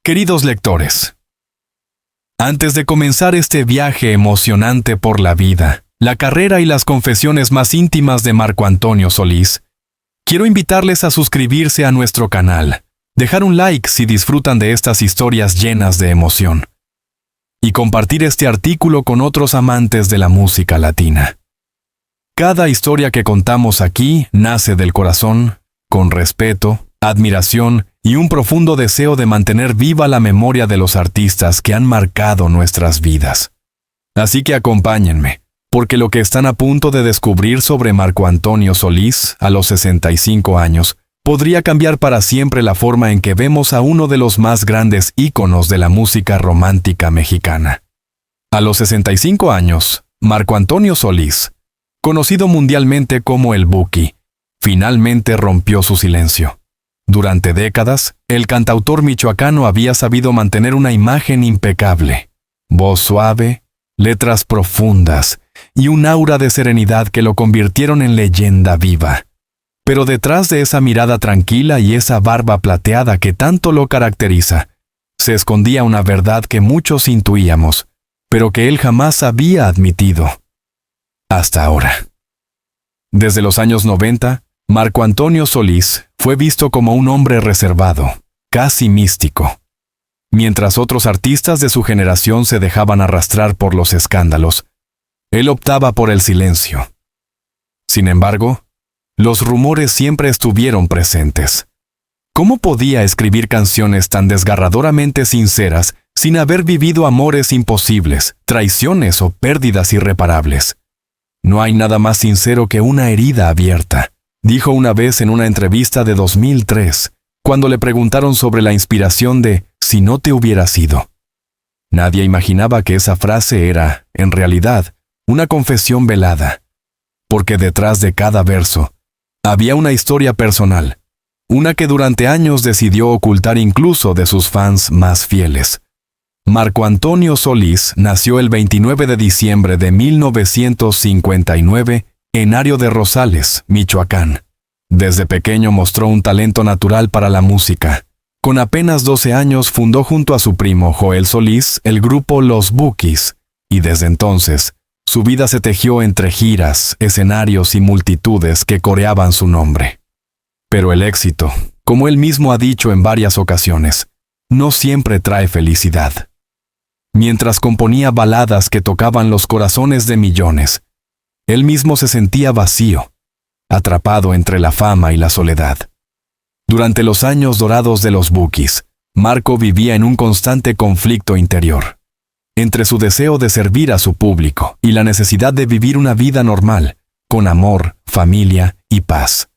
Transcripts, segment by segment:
Queridos lectores, antes de comenzar este viaje emocionante por la vida, la carrera y las confesiones más íntimas de Marco Antonio Solís, quiero invitarles a suscribirse a nuestro canal, dejar un like si disfrutan de estas historias llenas de emoción, y compartir este artículo con otros amantes de la música latina. Cada historia que contamos aquí nace del corazón, con respeto, admiración y un profundo deseo de mantener viva la memoria de los artistas que han marcado nuestras vidas. Así que acompáñenme, porque lo que están a punto de descubrir sobre Marco Antonio Solís, a los 65 años, podría cambiar para siempre la forma en que vemos a uno de los más grandes íconos de la música romántica mexicana. A los 65 años, Marco Antonio Solís, conocido mundialmente como el Buki, finalmente rompió su silencio. Durante décadas, el cantautor michoacano había sabido mantener una imagen impecable, voz suave, letras profundas y un aura de serenidad que lo convirtieron en leyenda viva. Pero detrás de esa mirada tranquila y esa barba plateada que tanto lo caracteriza, se escondía una verdad que muchos intuíamos, pero que él jamás había admitido. Hasta ahora. Desde los años 90, Marco Antonio Solís fue visto como un hombre reservado, casi místico. Mientras otros artistas de su generación se dejaban arrastrar por los escándalos, él optaba por el silencio. Sin embargo, los rumores siempre estuvieron presentes. ¿Cómo podía escribir canciones tan desgarradoramente sinceras sin haber vivido amores imposibles, traiciones o pérdidas irreparables? No hay nada más sincero que una herida abierta, dijo una vez en una entrevista de 2003, cuando le preguntaron sobre la inspiración de Si no te hubieras ido. Nadie imaginaba que esa frase era, en realidad, una confesión velada, porque detrás de cada verso había una historia personal, una que durante años decidió ocultar incluso de sus fans más fieles. Marco Antonio Solís nació el 29 de diciembre de 1959 en Ario de Rosales, Michoacán. Desde pequeño mostró un talento natural para la música. Con apenas 12 años fundó junto a su primo Joel Solís el grupo Los Bukis, y desde entonces su vida se tejió entre giras, escenarios y multitudes que coreaban su nombre. Pero el éxito, como él mismo ha dicho en varias ocasiones, no siempre trae felicidad. Mientras componía baladas que tocaban los corazones de millones, él mismo se sentía vacío, atrapado entre la fama y la soledad. Durante los años dorados de los Bukis, Marco vivía en un constante conflicto interior, entre su deseo de servir a su público y la necesidad de vivir una vida normal, con amor, familia y paz.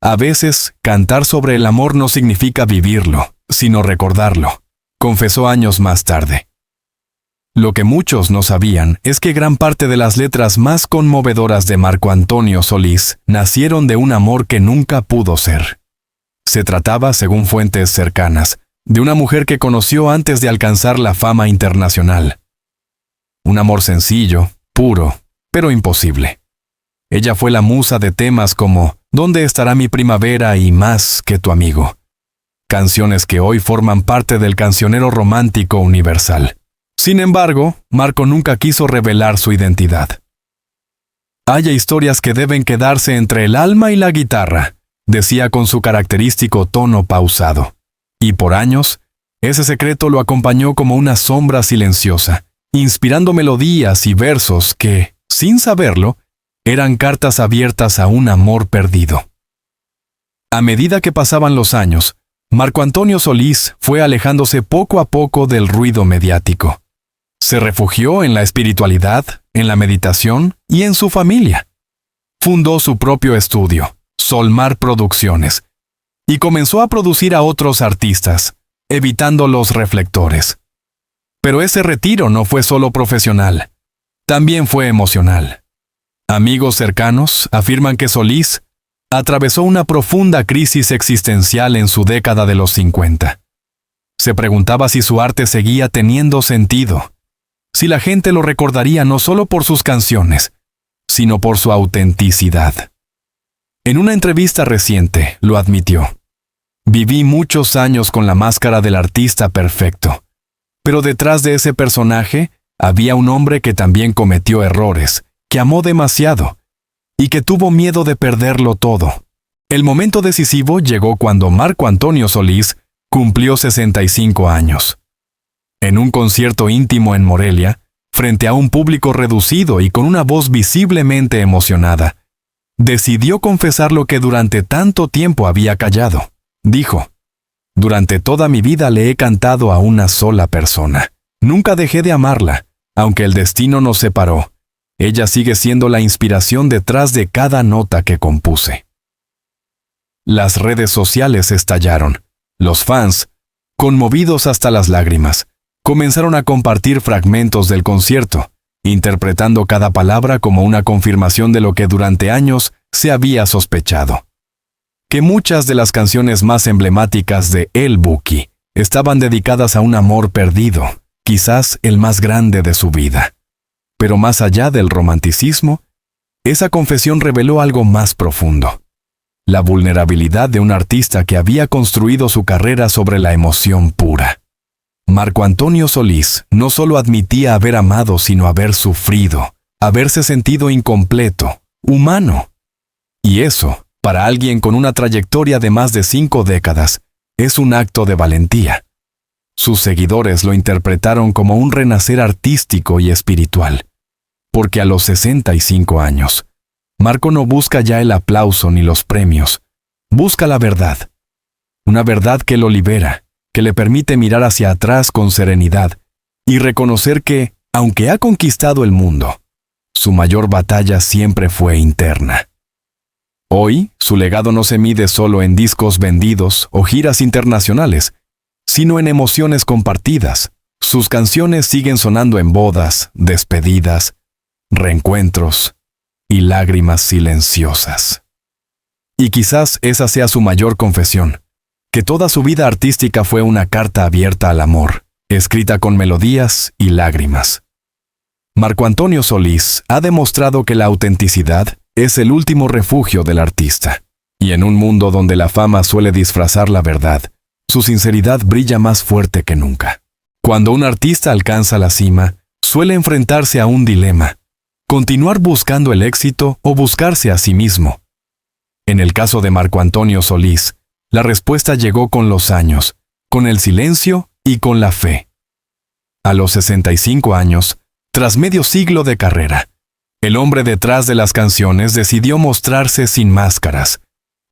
A veces, cantar sobre el amor no significa vivirlo, sino recordarlo, confesó años más tarde. Lo que muchos no sabían es que gran parte de las letras más conmovedoras de Marco Antonio Solís nacieron de un amor que nunca pudo ser. Se trataba, según fuentes cercanas, de una mujer que conoció antes de alcanzar la fama internacional. Un amor sencillo, puro, pero imposible. Ella fue la musa de temas como ¿Dónde estará mi primavera? Y Más que tu amigo. Canciones que hoy forman parte del cancionero romántico universal. Sin embargo, Marco nunca quiso revelar su identidad. Hay historias que deben quedarse entre el alma y la guitarra, decía con su característico tono pausado. Y por años, ese secreto lo acompañó como una sombra silenciosa, inspirando melodías y versos que, sin saberlo, eran cartas abiertas a un amor perdido. A medida que pasaban los años, Marco Antonio Solís fue alejándose poco a poco del ruido mediático. Se refugió en la espiritualidad, en la meditación y en su familia. Fundó su propio estudio, Solmar Producciones, y comenzó a producir a otros artistas, evitando los reflectores. Pero ese retiro no fue solo profesional, también fue emocional. Amigos cercanos afirman que Solís atravesó una profunda crisis existencial en su década de los 50. Se preguntaba si su arte seguía teniendo sentido, si la gente lo recordaría no solo por sus canciones, sino por su autenticidad. En una entrevista reciente lo admitió. Viví muchos años con la máscara del artista perfecto. Pero detrás de ese personaje había un hombre que también cometió errores, que amó demasiado y que tuvo miedo de perderlo todo. El momento decisivo llegó cuando Marco Antonio Solís cumplió 65 años. En un concierto íntimo en Morelia, frente a un público reducido y con una voz visiblemente emocionada, decidió confesar lo que durante tanto tiempo había callado. Dijo: «Durante toda mi vida le he cantado a una sola persona. Nunca dejé de amarla, aunque el destino nos separó. Ella sigue siendo la inspiración detrás de cada nota que compuse». Las redes sociales estallaron. Los fans, conmovidos hasta las lágrimas, comenzaron a compartir fragmentos del concierto, interpretando cada palabra como una confirmación de lo que durante años se había sospechado: que muchas de las canciones más emblemáticas de El Buki estaban dedicadas a un amor perdido, quizás el más grande de su vida. Pero más allá del romanticismo, esa confesión reveló algo más profundo: la vulnerabilidad de un artista que había construido su carrera sobre la emoción pura. Marco Antonio Solís no solo admitía haber amado, sino haber sufrido, haberse sentido incompleto, humano. Y eso, para alguien con una trayectoria de más de 5 décadas, es un acto de valentía. Sus seguidores lo interpretaron como un renacer artístico y espiritual, porque a los 65 años, Marco no busca ya el aplauso ni los premios, busca la verdad. Una verdad que lo libera, que le permite mirar hacia atrás con serenidad y reconocer que, aunque ha conquistado el mundo, su mayor batalla siempre fue interna. Hoy, su legado no se mide solo en discos vendidos o giras internacionales, sino en emociones compartidas. Sus canciones siguen sonando en bodas, despedidas, reencuentros y lágrimas silenciosas. Y quizás esa sea su mayor confesión: que toda su vida artística fue una carta abierta al amor, escrita con melodías y lágrimas. Marco Antonio Solís ha demostrado que la autenticidad es el último refugio del artista. Y en un mundo donde la fama suele disfrazar la verdad, su sinceridad brilla más fuerte que nunca. Cuando un artista alcanza la cima, suele enfrentarse a un dilema: continuar buscando el éxito o buscarse a sí mismo. En el caso de Marco Antonio Solís, la respuesta llegó con los años, con el silencio y con la fe. A los 65 años, tras medio siglo de carrera, el hombre detrás de las canciones decidió mostrarse sin máscaras,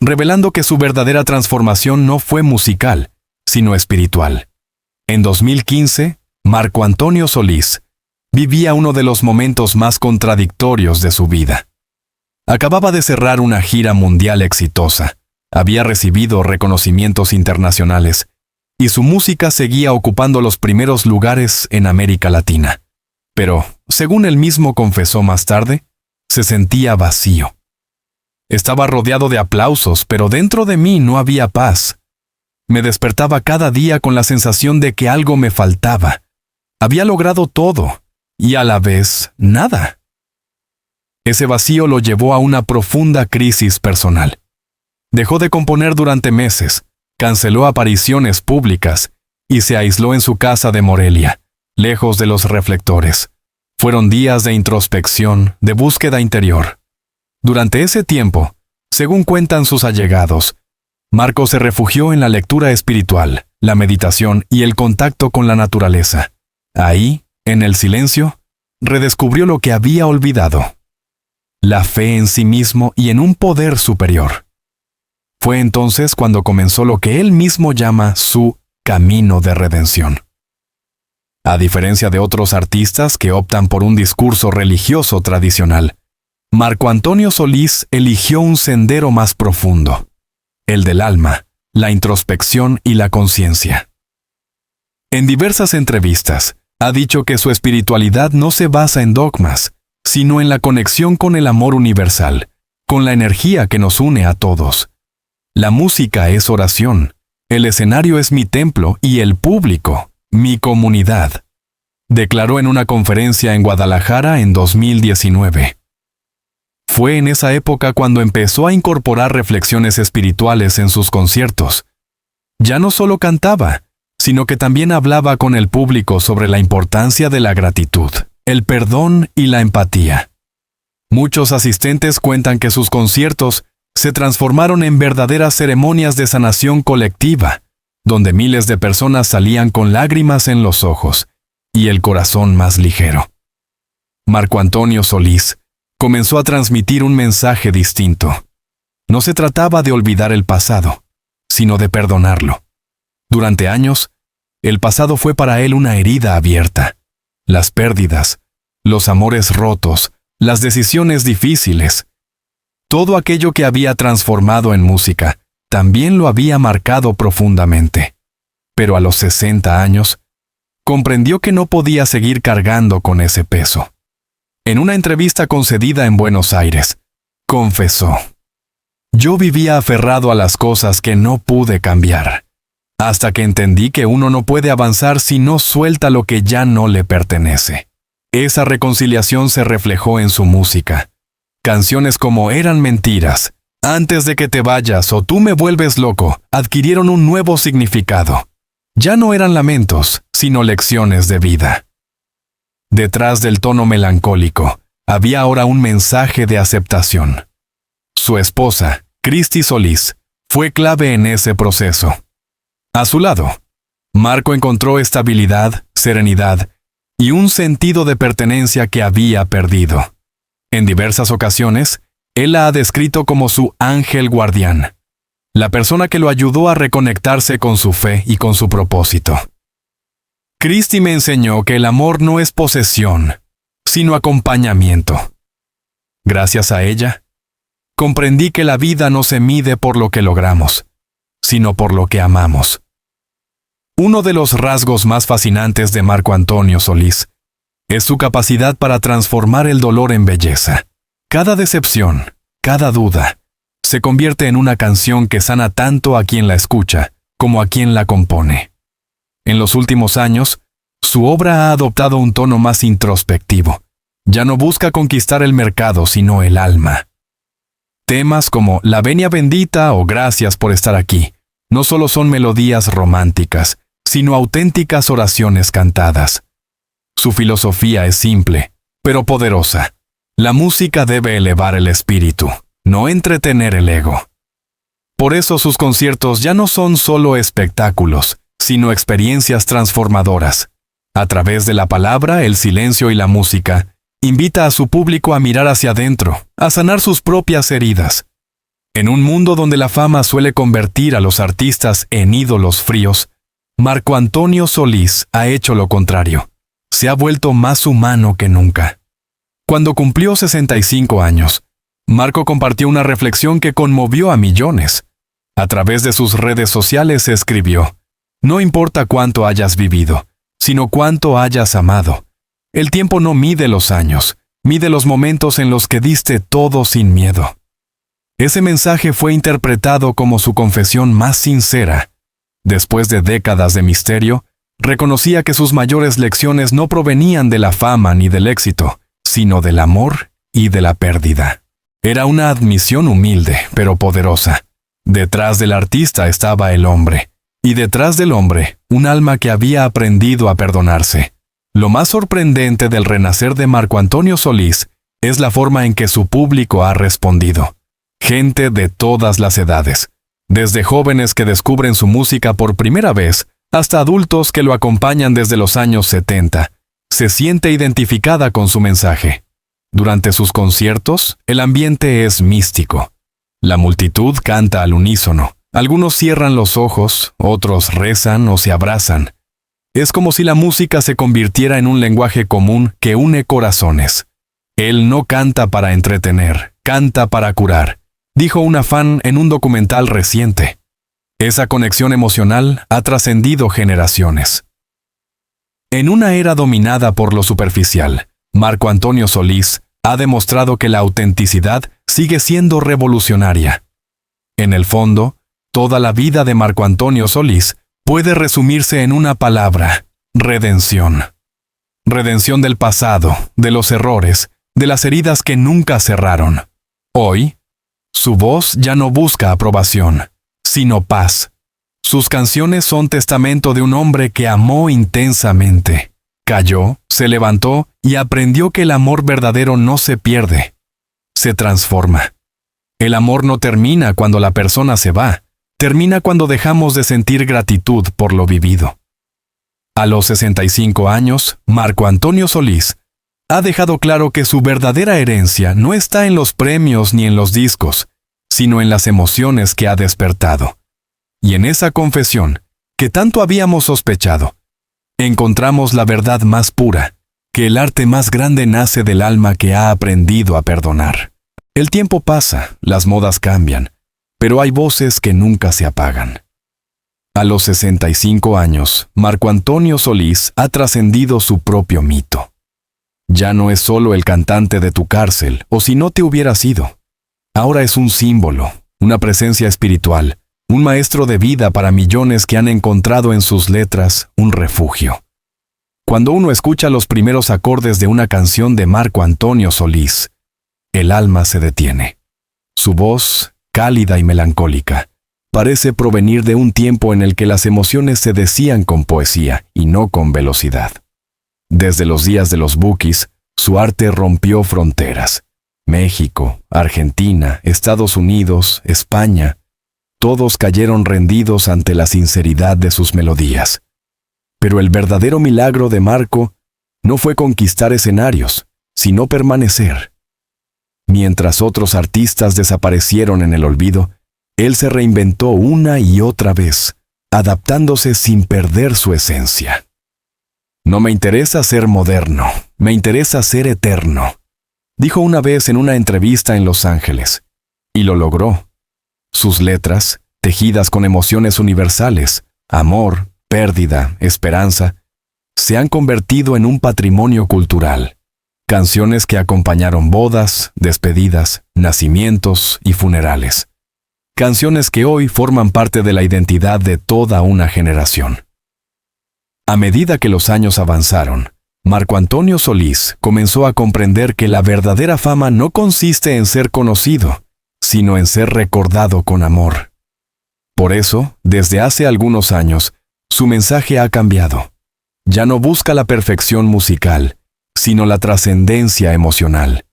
revelando que su verdadera transformación no fue musical, sino espiritual. En 2015, Marco Antonio Solís vivía uno de los momentos más contradictorios de su vida. Acababa de cerrar una gira mundial exitosa, había recibido reconocimientos internacionales, y su música seguía ocupando los primeros lugares en América Latina. Pero, según él mismo confesó más tarde, se sentía vacío. Estaba rodeado de aplausos, pero dentro de mí no había paz. Me despertaba cada día con la sensación de que algo me faltaba. Había logrado todo, y a la vez, nada. Ese vacío lo llevó a una profunda crisis personal. Dejó de componer durante meses, canceló apariciones públicas y se aisló en su casa de Morelia, lejos de los reflectores. Fueron días de introspección, de búsqueda interior. Durante ese tiempo, según cuentan sus allegados, Marco se refugió en la lectura espiritual, la meditación y el contacto con la naturaleza. Ahí, en el silencio, redescubrió lo que había olvidado: la fe en sí mismo y en un poder superior. Fue entonces cuando comenzó lo que él mismo llama su camino de redención. A diferencia de otros artistas que optan por un discurso religioso tradicional, Marco Antonio Solís eligió un sendero más profundo: el del alma, la introspección y la conciencia. En diversas entrevistas, ha dicho que su espiritualidad no se basa en dogmas, sino en la conexión con el amor universal, con la energía que nos une a todos. La música es oración, el escenario es mi templo y el público, mi comunidad, declaró en una conferencia en Guadalajara en 2019. Fue en esa época cuando empezó a incorporar reflexiones espirituales en sus conciertos, Ya no solo cantaba, sino que también hablaba con el público sobre la importancia de la gratitud, el perdón y la empatía. Muchos asistentes cuentan que sus conciertos se transformaron en verdaderas ceremonias de sanación colectiva, donde miles de personas salían con lágrimas en los ojos y el corazón más ligero. Marco Antonio Solís comenzó a transmitir un mensaje distinto. No se trataba de olvidar el pasado, sino de perdonarlo. Durante años, el pasado fue para él una herida abierta. Las pérdidas, los amores rotos, las decisiones difíciles. Todo aquello que había transformado en música también lo había marcado profundamente. Pero a los 60 años, comprendió que no podía seguir cargando con ese peso. En una entrevista concedida en Buenos Aires, confesó: «Yo vivía aferrado a las cosas que no pude cambiar, hasta que entendí que uno no puede avanzar si no suelta lo que ya no le pertenece». Esa reconciliación se reflejó en su música. Canciones como Eran mentiras, Antes de que te vayas o Tú me vuelves loco adquirieron un nuevo significado. Ya no eran lamentos, sino lecciones de vida. Detrás del tono melancólico, había ahora un mensaje de aceptación. Su esposa, Cristi Solís, fue clave en ese proceso. A su lado, Marco encontró estabilidad, serenidad y un sentido de pertenencia que había perdido. En diversas ocasiones, él la ha descrito como su ángel guardián, la persona que lo ayudó a reconectarse con su fe y con su propósito. Cristi me enseñó que el amor no es posesión, sino acompañamiento. Gracias a ella, comprendí que la vida no se mide por lo que logramos, sino por lo que amamos. Uno de los rasgos más fascinantes de Marco Antonio Solís es su capacidad para transformar el dolor en belleza. Cada decepción, cada duda, se convierte en una canción que sana tanto a quien la escucha como a quien la compone. En los últimos años, su obra ha adoptado un tono más introspectivo. Ya no busca conquistar el mercado, sino el alma. Temas como La Venia Bendita o Gracias por estar aquí no solo son melodías románticas, sino auténticas oraciones cantadas. Su filosofía es simple, pero poderosa. La música debe elevar el espíritu, no entretener el ego. Por eso sus conciertos ya no son solo espectáculos, sino experiencias transformadoras. A través de la palabra, el silencio y la música, invita a su público a mirar hacia adentro, a sanar sus propias heridas. En un mundo donde la fama suele convertir a los artistas en ídolos fríos, Marco Antonio Solís ha hecho lo contrario. Se ha vuelto más humano que nunca. Cuando cumplió 65 años, Marco compartió una reflexión que conmovió a millones. A través de sus redes sociales escribió: «No importa cuánto hayas vivido, sino cuánto hayas amado. El tiempo no mide los años, mide los momentos en los que diste todo sin miedo». Ese mensaje fue interpretado como su confesión más sincera. Después de décadas de misterio, reconocía que sus mayores lecciones no provenían de la fama ni del éxito, sino del amor y de la pérdida. Era una admisión humilde, pero poderosa. Detrás del artista estaba el hombre, y detrás del hombre, un alma que había aprendido a perdonarse. Lo más sorprendente del renacer de Marco Antonio Solís es la forma en que su público ha respondido. Gente de todas las edades, desde jóvenes que descubren su música por primera vez, hasta adultos que lo acompañan desde los años 70, se siente identificada con su mensaje. Durante sus conciertos, el ambiente es místico. La multitud canta al unísono. Algunos cierran los ojos, otros rezan o se abrazan. Es como si la música se convirtiera en un lenguaje común que une corazones. Él no canta para entretener, canta para curar, dijo una fan en un documental reciente. Esa conexión emocional ha trascendido generaciones. En una era dominada por lo superficial, Marco Antonio Solís ha demostrado que la autenticidad sigue siendo revolucionaria. En el fondo, toda la vida de Marco Antonio Solís puede resumirse en una palabra: redención. Redención del pasado, de los errores, de las heridas que nunca cerraron. Hoy, su voz ya no busca aprobación, sino paz. Sus canciones son testamento de un hombre que amó intensamente. Cayó, se levantó y aprendió que el amor verdadero no se pierde, se transforma. El amor no termina cuando la persona se va, termina cuando dejamos de sentir gratitud por lo vivido. A los 65 años, Marco Antonio Solís ha dejado claro que su verdadera herencia no está en los premios ni en los discos, sino en las emociones que ha despertado. Y en esa confesión, que tanto habíamos sospechado, encontramos la verdad más pura, que el arte más grande nace del alma que ha aprendido a perdonar. El tiempo pasa, las modas cambian, pero hay voces que nunca se apagan. A los 65 años, Marco Antonio Solís ha trascendido su propio mito. Ya no es solo el cantante de tu cárcel, o si no te hubiera sido. Ahora es un símbolo, una presencia espiritual, un maestro de vida para millones que han encontrado en sus letras un refugio. Cuando uno escucha los primeros acordes de una canción de Marco Antonio Solís, el alma se detiene. Su voz, cálida y melancólica, parece provenir de un tiempo en el que las emociones se decían con poesía y no con velocidad. Desde los días de los Bukis, su arte rompió fronteras. México, Argentina, Estados Unidos, España, todos cayeron rendidos ante la sinceridad de sus melodías. Pero el verdadero milagro de Marco no fue conquistar escenarios, sino permanecer. Mientras otros artistas desaparecieron en el olvido, él se reinventó una y otra vez, adaptándose sin perder su esencia. No me interesa ser moderno, me interesa ser eterno, dijo una vez en una entrevista en Los Ángeles, y lo logró. Sus letras, tejidas con emociones universales, amor, pérdida, esperanza, se han convertido en un patrimonio cultural. Canciones que acompañaron bodas, despedidas, nacimientos y funerales. Canciones que hoy forman parte de la identidad de toda una generación. A medida que los años avanzaron, Marco Antonio Solís comenzó a comprender que la verdadera fama no consiste en ser conocido, sino en ser recordado con amor. Por eso, desde hace algunos años, su mensaje ha cambiado. Ya no busca la perfección musical, sino la trascendencia emocional.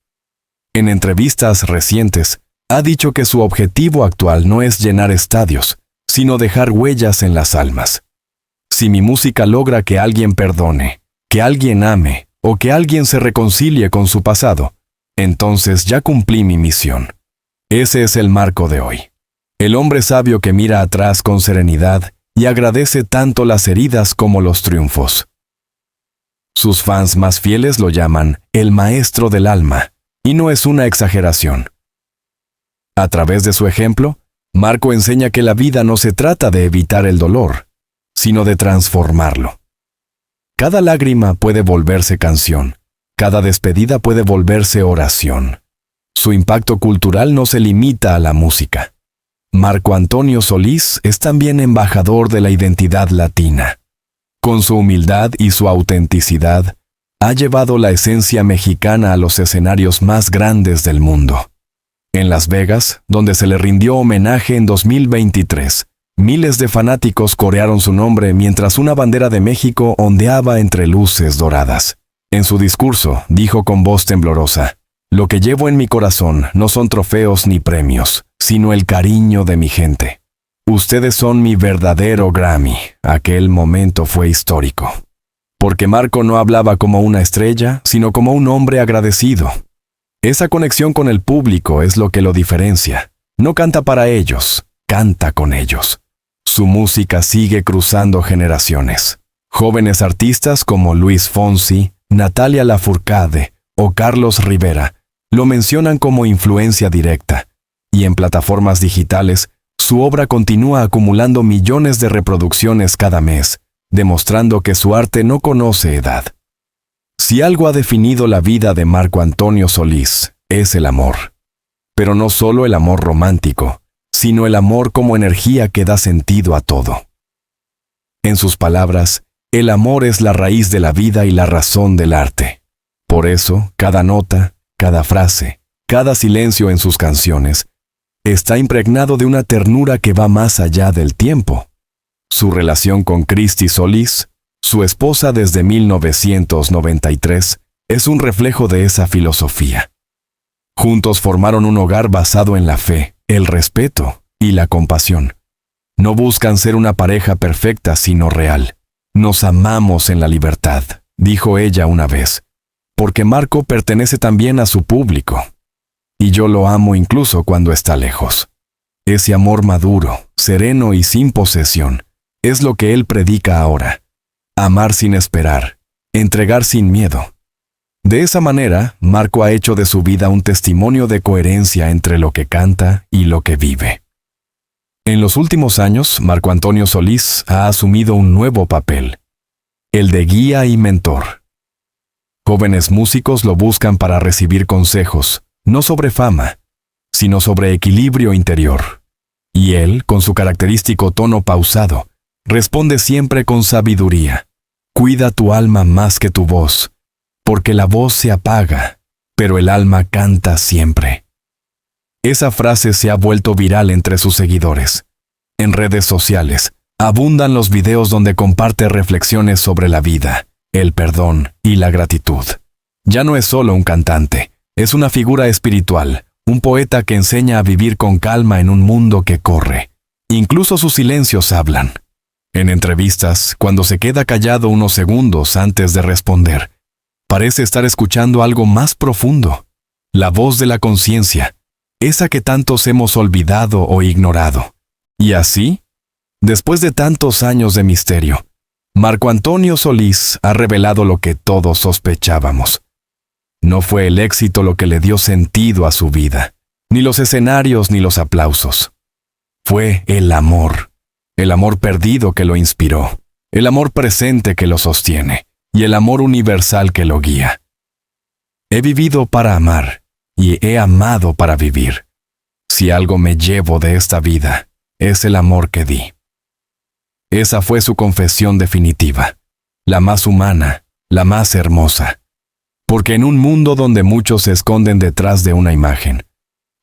En entrevistas recientes, ha dicho que su objetivo actual no es llenar estadios, sino dejar huellas en las almas. Si mi música logra que alguien perdone, que alguien ame o que alguien se reconcilie con su pasado, entonces ya cumplí mi misión. Ese es el Marco de hoy. El hombre sabio que mira atrás con serenidad y agradece tanto las heridas como los triunfos. Sus fans más fieles lo llaman el maestro del alma, y no es una exageración. A través de su ejemplo, Marco enseña que la vida no se trata de evitar el dolor, sino de transformarlo. Cada lágrima puede volverse canción, cada despedida puede volverse oración. Su impacto cultural no se limita a la música. Marco Antonio Solís es también embajador de la identidad latina. Con su humildad y su autenticidad, ha llevado la esencia mexicana a los escenarios más grandes del mundo. En Las Vegas, donde se le rindió homenaje en 2023, miles de fanáticos corearon su nombre mientras una bandera de México ondeaba entre luces doradas. En su discurso, dijo con voz temblorosa: «Lo que llevo en mi corazón no son trofeos ni premios, sino el cariño de mi gente. Ustedes son mi verdadero Grammy». Aquel momento fue histórico. Porque Marco no hablaba como una estrella, sino como un hombre agradecido. Esa conexión con el público es lo que lo diferencia. No canta para ellos, canta con ellos. Su música sigue cruzando generaciones. Jóvenes artistas como Luis Fonsi, Natalia Lafourcade o Carlos Rivera lo mencionan como influencia directa, y en plataformas digitales, su obra continúa acumulando millones de reproducciones cada mes, demostrando que su arte no conoce edad. Si algo ha definido la vida de Marco Antonio Solís, es el amor. Pero no solo el amor romántico, sino el amor como energía que da sentido a todo. En sus palabras, el amor es la raíz de la vida y la razón del arte. Por eso, cada nota, cada frase, cada silencio en sus canciones, está impregnado de una ternura que va más allá del tiempo. Su relación con Christy Solís, su esposa desde 1993, es un reflejo de esa filosofía. Juntos formaron un hogar basado en la fe, el respeto y la compasión. No buscan ser una pareja perfecta, sino real. Nos amamos en la libertad, dijo ella una vez, porque Marco pertenece también a su público. Y yo lo amo incluso cuando está lejos. Ese amor maduro, sereno y sin posesión, es lo que él predica ahora. Amar sin esperar, entregar sin miedo. De esa manera, Marco ha hecho de su vida un testimonio de coherencia entre lo que canta y lo que vive. En los últimos años, Marco Antonio Solís ha asumido un nuevo papel, el de guía y mentor. Jóvenes músicos lo buscan para recibir consejos, no sobre fama, sino sobre equilibrio interior. Y él, con su característico tono pausado, responde siempre con sabiduría. Cuida tu alma más que tu voz, porque la voz se apaga, pero el alma canta siempre. Esa frase se ha vuelto viral entre sus seguidores. En redes sociales, abundan los videos donde comparte reflexiones sobre la vida, el perdón y la gratitud. Ya no es solo un cantante, es una figura espiritual, un poeta que enseña a vivir con calma en un mundo que corre. Incluso sus silencios hablan. En entrevistas, cuando se queda callado unos segundos antes de responder, parece estar escuchando algo más profundo, la voz de la conciencia, esa que tantos hemos olvidado o ignorado. Y así, después de tantos años de misterio, Marco Antonio Solís ha revelado lo que todos sospechábamos. No fue el éxito lo que le dio sentido a su vida, ni los escenarios ni los aplausos. Fue el amor perdido que lo inspiró, el amor presente que lo sostiene, y el amor universal que lo guía. He vivido para amar, y he amado para vivir. Si algo me llevo de esta vida, es el amor que di. Esa fue su confesión definitiva, la más humana, la más hermosa. Porque en un mundo donde muchos se esconden detrás de una imagen,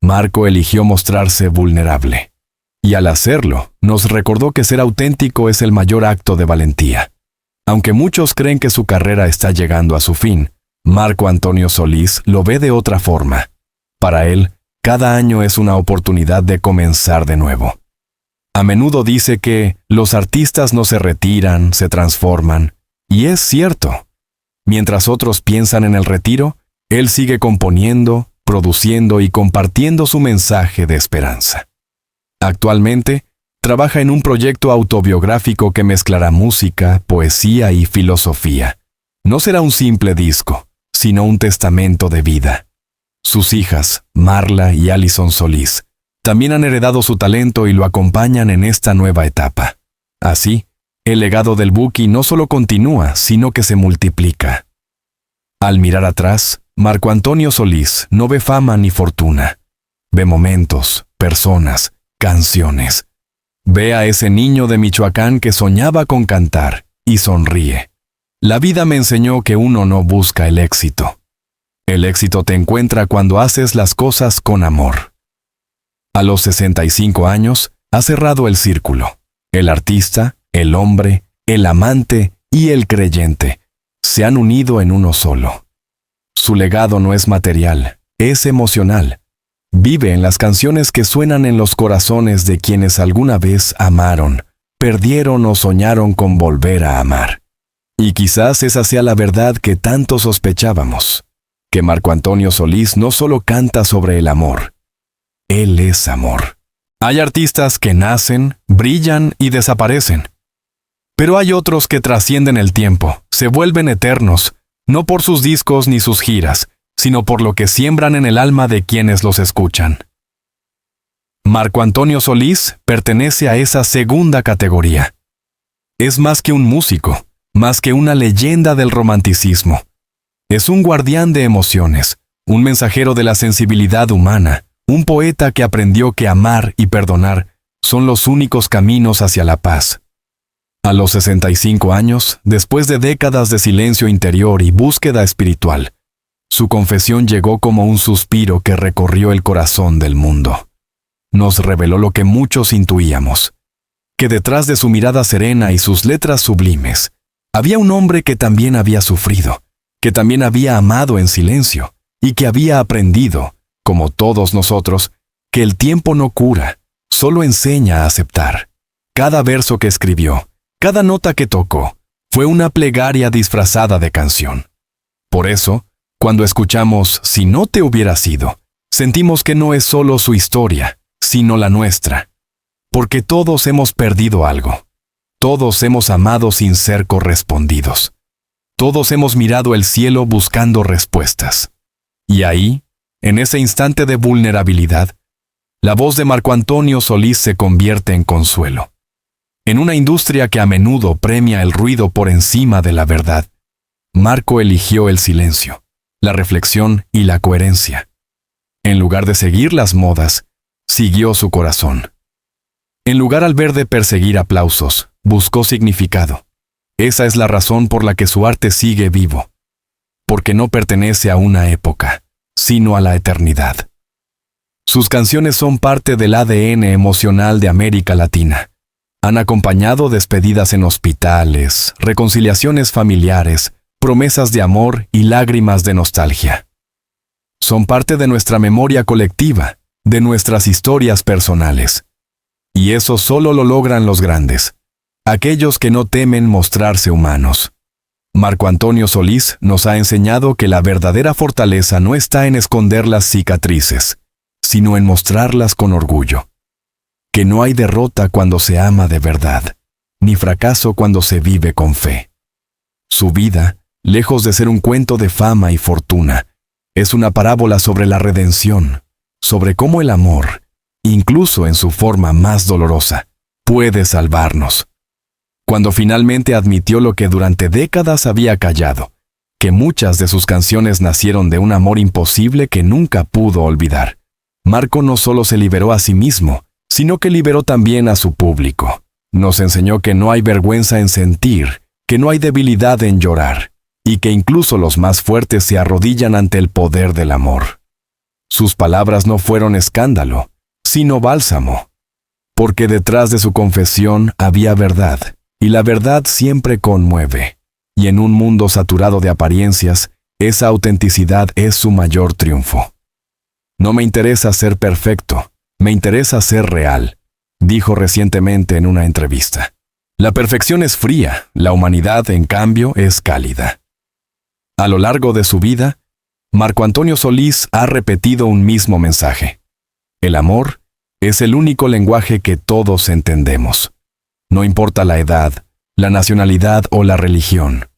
Marco eligió mostrarse vulnerable. Y al hacerlo, nos recordó que ser auténtico es el mayor acto de valentía. Aunque muchos creen que su carrera está llegando a su fin, Marco Antonio Solís lo ve de otra forma. Para él, cada año es una oportunidad de comenzar de nuevo. A menudo dice que los artistas no se retiran, se transforman, y es cierto. Mientras otros piensan en el retiro, él sigue componiendo, produciendo y compartiendo su mensaje de esperanza. Actualmente, trabaja en un proyecto autobiográfico que mezclará música, poesía y filosofía. No será un simple disco, sino un testamento de vida. Sus hijas, Marla y Alison Solís, también han heredado su talento y lo acompañan en esta nueva etapa. Así, el legado del Buki no solo continúa, sino que se multiplica. Al mirar atrás, Marco Antonio Solís no ve fama ni fortuna. Ve momentos, personas, canciones. Ve a ese niño de Michoacán que soñaba con cantar y sonríe. La vida me enseñó que uno no busca el éxito. El éxito te encuentra cuando haces las cosas con amor. A los 65 años, ha cerrado el círculo. El artista, el hombre, el amante y el creyente se han unido en uno solo. Su legado no es material, es emocional. Vive en las canciones que suenan en los corazones de quienes alguna vez amaron, perdieron o soñaron con volver a amar. Y quizás esa sea la verdad que tanto sospechábamos, que Marco Antonio Solís no solo canta sobre el amor, él es amor. Hay artistas que nacen, brillan y desaparecen. Pero hay otros que trascienden el tiempo, se vuelven eternos, no por sus discos ni sus giras, sino por lo que siembran en el alma de quienes los escuchan. Marco Antonio Solís pertenece a esa segunda categoría. Es más que un músico, más que una leyenda del romanticismo. Es un guardián de emociones, un mensajero de la sensibilidad humana, un poeta que aprendió que amar y perdonar son los únicos caminos hacia la paz. A los 65 años, después de décadas de silencio interior y búsqueda espiritual, su confesión llegó como un suspiro que recorrió el corazón del mundo. Nos reveló lo que muchos intuíamos. que detrás de su mirada serena y sus letras sublimes, había un hombre que también había sufrido, que también había amado en silencio, y que había aprendido, como todos nosotros, que el tiempo no cura, solo enseña a aceptar. Cada verso que escribió, cada nota que tocó, fue una plegaria disfrazada de canción. Por eso, cuando escuchamos Si no te hubiera sido, sentimos que no es solo su historia, sino la nuestra. Porque todos hemos perdido algo. Todos hemos amado sin ser correspondidos. Todos hemos mirado el cielo buscando respuestas. Y ahí, en ese instante de vulnerabilidad, la voz de Marco Antonio Solís se convierte en consuelo. En una industria que a menudo premia el ruido por encima de la verdad, Marco eligió el silencio, la reflexión y la coherencia. En lugar de seguir las modas, siguió su corazón. En lugar al ver de perseguir aplausos, buscó significado. Esa es la razón por la que su arte sigue vivo. Porque no pertenece a una época, sino a la eternidad. Sus canciones son parte del ADN emocional de América Latina. Han acompañado despedidas en hospitales, reconciliaciones familiares, promesas de amor y lágrimas de nostalgia. Son parte de nuestra memoria colectiva, de nuestras historias personales. Y eso solo lo logran los grandes, aquellos que no temen mostrarse humanos. Marco Antonio Solís nos ha enseñado que la verdadera fortaleza no está en esconder las cicatrices, sino en mostrarlas con orgullo. Que no hay derrota cuando se ama de verdad, ni fracaso cuando se vive con fe. Su vida, lejos de ser un cuento de fama y fortuna, es una parábola sobre la redención, sobre cómo el amor, incluso en su forma más dolorosa, puede salvarnos. Cuando finalmente admitió lo que durante décadas había callado, que muchas de sus canciones nacieron de un amor imposible que nunca pudo olvidar, Marco no solo se liberó a sí mismo, sino que liberó también a su público. Nos enseñó que no hay vergüenza en sentir, que no hay debilidad en llorar, y que incluso los más fuertes se arrodillan ante el poder del amor. Sus palabras no fueron escándalo, sino bálsamo, porque detrás de su confesión había verdad, y la verdad siempre conmueve, y en un mundo saturado de apariencias, esa autenticidad es su mayor triunfo. No me interesa ser perfecto, me interesa ser real, dijo recientemente en una entrevista. La perfección es fría, la humanidad, en cambio, es cálida. A lo largo de su vida, Marco Antonio Solís ha repetido un mismo mensaje. El amor es el único lenguaje que todos entendemos. No importa la edad, la nacionalidad o la religión.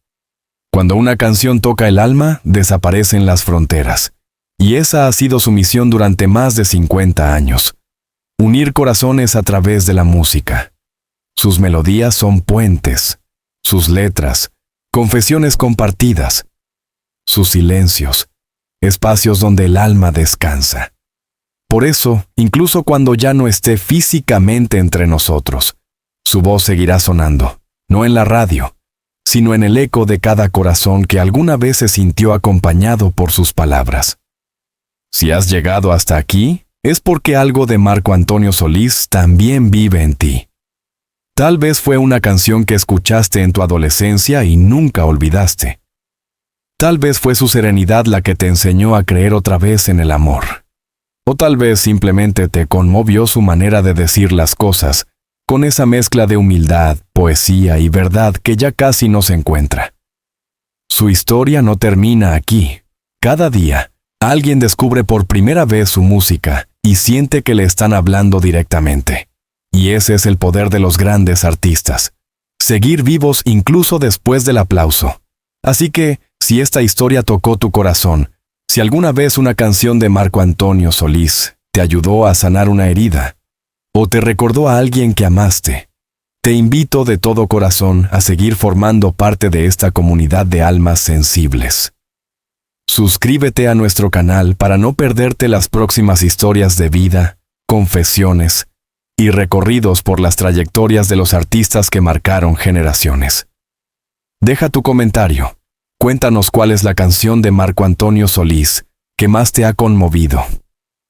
Cuando una canción toca el alma, desaparecen las fronteras. Y esa ha sido su misión durante más de 50 años. Unir corazones a través de la música. Sus melodías son puentes, sus letras, confesiones compartidas, sus silencios, espacios donde el alma descansa. Por eso, incluso cuando ya no esté físicamente entre nosotros, su voz seguirá sonando, no en la radio, sino en el eco de cada corazón que alguna vez se sintió acompañado por sus palabras. Si has llegado hasta aquí, es porque algo de Marco Antonio Solís también vive en ti. Tal vez fue una canción que escuchaste en tu adolescencia y nunca olvidaste. Tal vez fue su serenidad la que te enseñó a creer otra vez en el amor. O tal vez simplemente te conmovió su manera de decir las cosas, con esa mezcla de humildad, poesía y verdad que ya casi no se encuentra. Su historia no termina aquí. Cada día, alguien descubre por primera vez su música y siente que le están hablando directamente. Y ese es el poder de los grandes artistas. Seguir vivos incluso después del aplauso. Así que, si esta historia tocó tu corazón, si alguna vez una canción de Marco Antonio Solís te ayudó a sanar una herida, o te recordó a alguien que amaste, te invito de todo corazón a seguir formando parte de esta comunidad de almas sensibles. Suscríbete a nuestro canal para no perderte las próximas historias de vida, confesiones y recorridos por las trayectorias de los artistas que marcaron generaciones. Deja tu comentario. Cuéntanos cuál es la canción de Marco Antonio Solís que más te ha conmovido.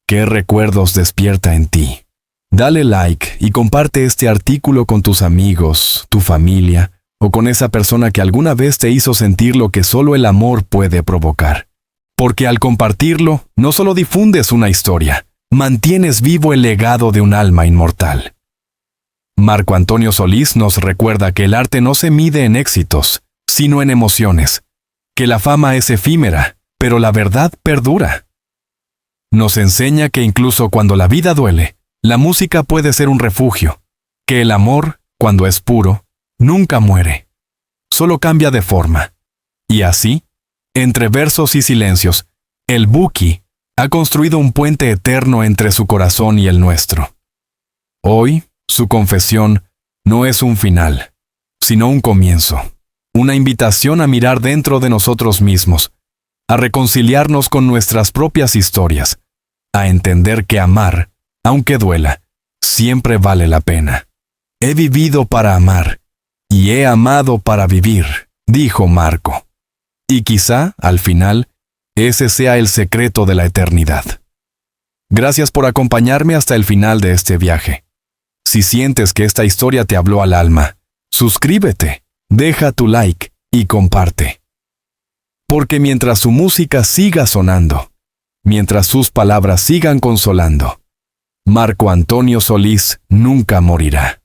¿Qué recuerdos despierta en ti? Dale like y comparte este artículo con tus amigos, tu familia o con esa persona que alguna vez te hizo sentir lo que solo el amor puede provocar. Porque al compartirlo, no solo difundes una historia, mantienes vivo el legado de un alma inmortal. Marco Antonio Solís nos recuerda que el arte no se mide en éxitos, sino en emociones, que la fama es efímera, pero la verdad perdura. Nos enseña que incluso cuando la vida duele, la música puede ser un refugio, que el amor, cuando es puro, nunca muere, solo cambia de forma. Y así, entre versos y silencios, el Buki ha construido un puente eterno entre su corazón y el nuestro. Hoy, su confesión no es un final, sino un comienzo, una invitación a mirar dentro de nosotros mismos, a reconciliarnos con nuestras propias historias, a entender que amar, aunque duela, siempre vale la pena. He vivido para amar, y he amado para vivir, dijo Marco. Y quizá, al final, ese sea el secreto de la eternidad. Gracias por acompañarme hasta el final de este viaje. Si sientes que esta historia te habló al alma, suscríbete, deja tu like y comparte. Porque mientras su música siga sonando, mientras sus palabras sigan consolando, Marco Antonio Solís nunca morirá.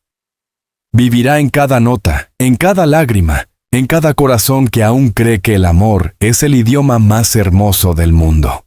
Vivirá en cada nota, en cada lágrima, en cada corazón que aún cree que el amor es el idioma más hermoso del mundo.